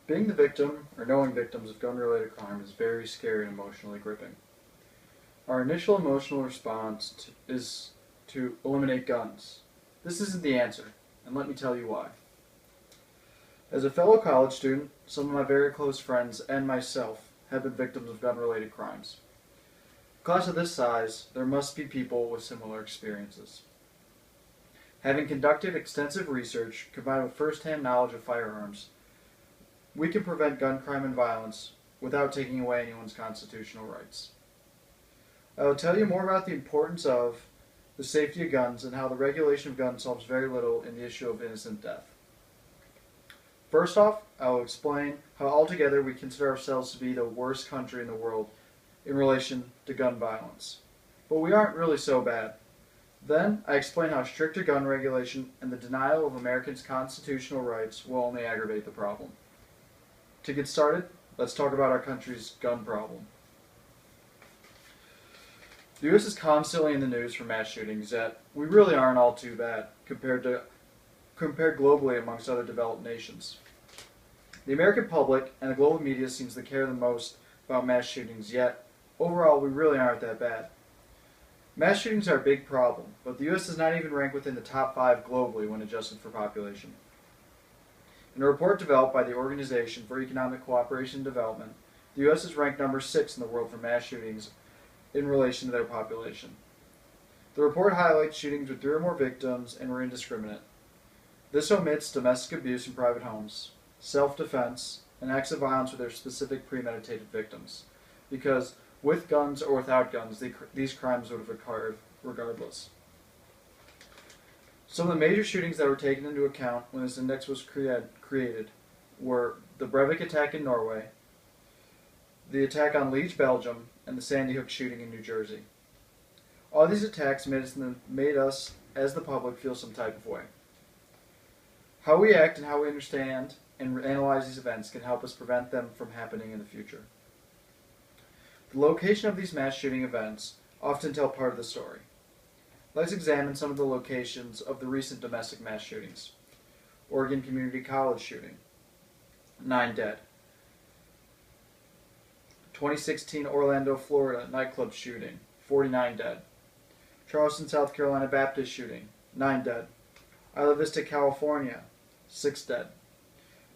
Being the victim or knowing victims of gun-related crime is very scary and emotionally gripping. Our initial emotional response is to eliminate guns. This isn't the answer, and let me tell you why. As a fellow college student, some of my very close friends and myself have been victims of gun-related crimes. A class of this size, there must be people with similar experiences. Having conducted extensive research combined with first-hand knowledge of firearms, we can prevent gun crime and violence without taking away anyone's constitutional rights. I will tell you more about the importance of the safety of guns and how the regulation of guns solves very little in the issue of innocent death. First off, I will explain how altogether we consider ourselves to be the worst country in the world in relation to gun violence. But we aren't really so bad. Then, I explain how stricter gun regulation and the denial of Americans' constitutional rights will only aggravate the problem. To get started, let's talk about our country's gun problem. The U.S. is constantly in the news for mass shootings, yet we really aren't all too bad compared globally amongst other developed nations. The American public and the global media seems to care the most about mass shootings, yet overall we really aren't that bad. Mass shootings are a big problem, but the U.S. does not even rank within the top 5 globally when adjusted for population. In a report developed by the Organization for Economic Cooperation and Development, the U.S. is ranked number 6 in the world for mass shootings in relation to their population. The report highlights shootings with 3 or more victims and were indiscriminate. This omits domestic abuse in private homes, self-defense, and acts of violence with their specific premeditated victims, because with guns or without guns, these crimes would have occurred regardless. Some of the major shootings that were taken into account when this index was created were the Breivik attack in Norway, the attack on Liege, Belgium, and the Sandy Hook shooting in New Jersey. All these attacks made us, as the public, feel some type of way. How we act and how we understand and analyze these events can help us prevent them from happening in the future. The location of these mass shooting events often tell part of the story. Let's examine some of the locations of the recent domestic mass shootings. Oregon Community College shooting, 9 dead. 2016 Orlando, Florida nightclub shooting, 49 dead. Charleston, South Carolina Baptist shooting, 9 dead. Isla Vista, California, 6 dead.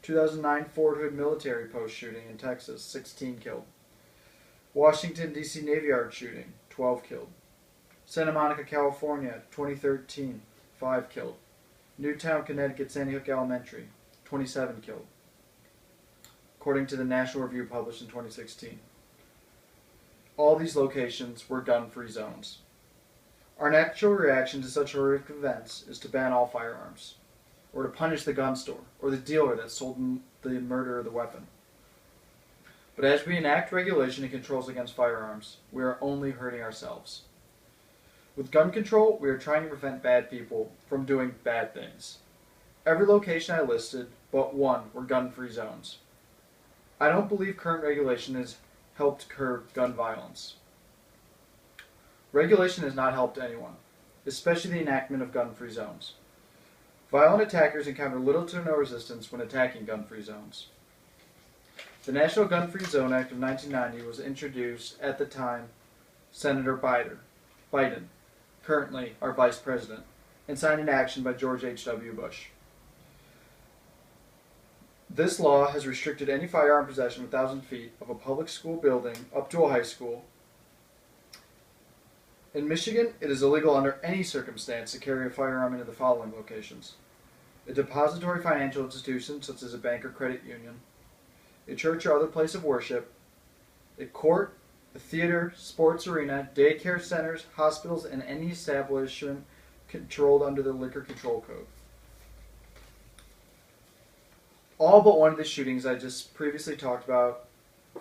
2009 Fort Hood military post shooting in Texas, 16 killed. Washington, D.C. Navy Yard shooting, 12 killed. Santa Monica, California, 2013, 5 killed. Newtown, Connecticut, Sandy Hook Elementary, 27 killed, according to the National Review published in 2016. All these locations were gun-free zones. Our natural reaction to such horrific events is to ban all firearms, or to punish the gun store, or the dealer that sold the murderer the weapon. But as we enact regulation and controls against firearms, we are only hurting ourselves. With gun control, we are trying to prevent bad people from doing bad things. Every location I listed, but one, were gun-free zones. I don't believe current regulation has helped curb gun violence. Regulation has not helped anyone, especially the enactment of gun-free zones. Violent attackers encounter little to no resistance when attacking gun-free zones. The National Gun-Free Zone Act of 1990 was introduced at the time Senator Biden, currently our Vice President, and signed into action by George H.W. Bush. This law has restricted any firearm possession within 1,000 feet of a public school building up to a high school. In Michigan, it is illegal under any circumstance to carry a firearm into the following locations: a depository financial institution such as a bank or credit union, a church or other place of worship, a court, a theater, sports arena, daycare centers, hospitals, and any establishment controlled under the Liquor Control Code. All but one of the shootings I just previously talked about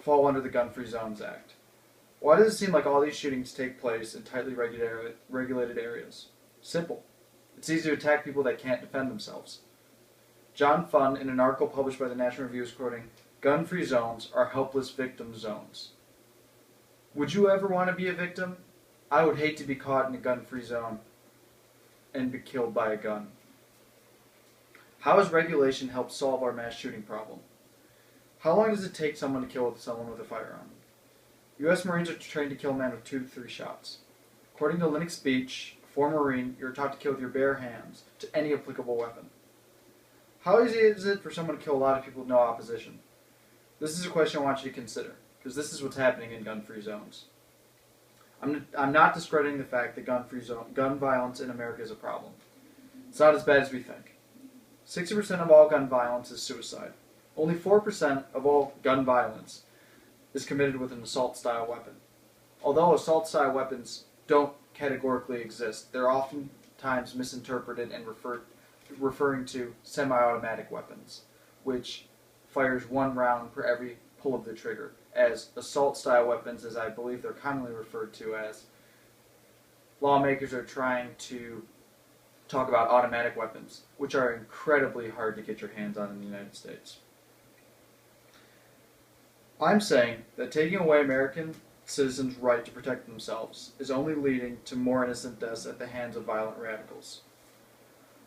fall under the Gun-Free Zones Act. Why does it seem like all these shootings take place in tightly regulated areas? Simple. It's easy to attack people that can't defend themselves. John Funn, in an article published by the National Review, is quoting, "Gun-free zones are helpless victim zones." Would you ever want to be a victim? I would hate to be caught in a gun-free zone and be killed by a gun. How has regulation helped solve our mass shooting problem? How long does it take someone to kill someone with a firearm? U.S. Marines are trained to kill men with 2 to 3 shots. According to Persuasive Speech, a former Marine, you're taught to kill with your bare hands to any applicable weapon. How easy is it for someone to kill a lot of people with no opposition? This is a question I want you to consider, because this is what's happening in gun-free zones. I'm not discrediting the fact that gun violence in America is a problem. It's not as bad as we think. 60% of all gun violence is suicide. Only 4% of all gun violence is committed with an assault-style weapon. Although assault-style weapons don't categorically exist, they're oftentimes misinterpreted and referring to semi-automatic weapons, which fires 1 round per every pull of the trigger, as assault-style weapons, as I believe they're commonly referred to as. Lawmakers are trying to talk about automatic weapons, which are incredibly hard to get your hands on in the United States. I'm saying that taking away American citizens' right to protect themselves is only leading to more innocent deaths at the hands of violent radicals.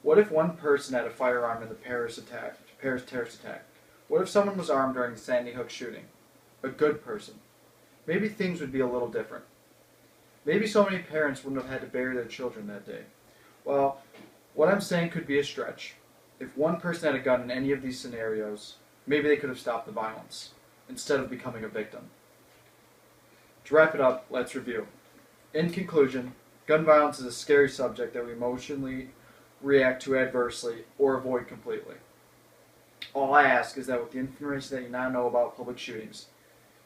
What if one person had a firearm in the Paris terrorist attack? What if someone was armed during the Sandy Hook shooting? A good person. Maybe things would be a little different. Maybe so many parents wouldn't have had to bury their children that day. Well, what I'm saying could be a stretch. If one person had a gun in any of these scenarios, maybe they could have stopped the violence, instead of becoming a victim. To wrap it up, let's review. In conclusion, gun violence is a scary subject that we emotionally react to adversely or avoid completely. All I ask is that with the information that you now know about public shootings,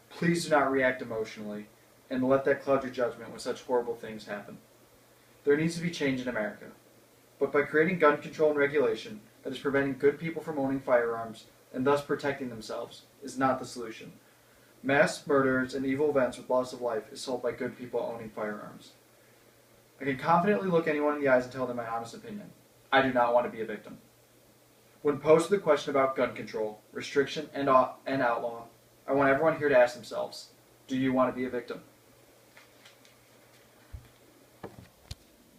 please do not react emotionally and let that cloud your judgment when such horrible things happen. There needs to be change in America, but by creating gun control and regulation that is preventing good people from owning firearms and thus protecting themselves is not the solution. Mass murders and evil events with loss of life is solved by good people owning firearms. I can confidently look anyone in the eyes and tell them my honest opinion. I do not want to be a victim. When posed with a question about gun control, restriction, and outlaw, I want everyone here to ask themselves, do you want to be a victim?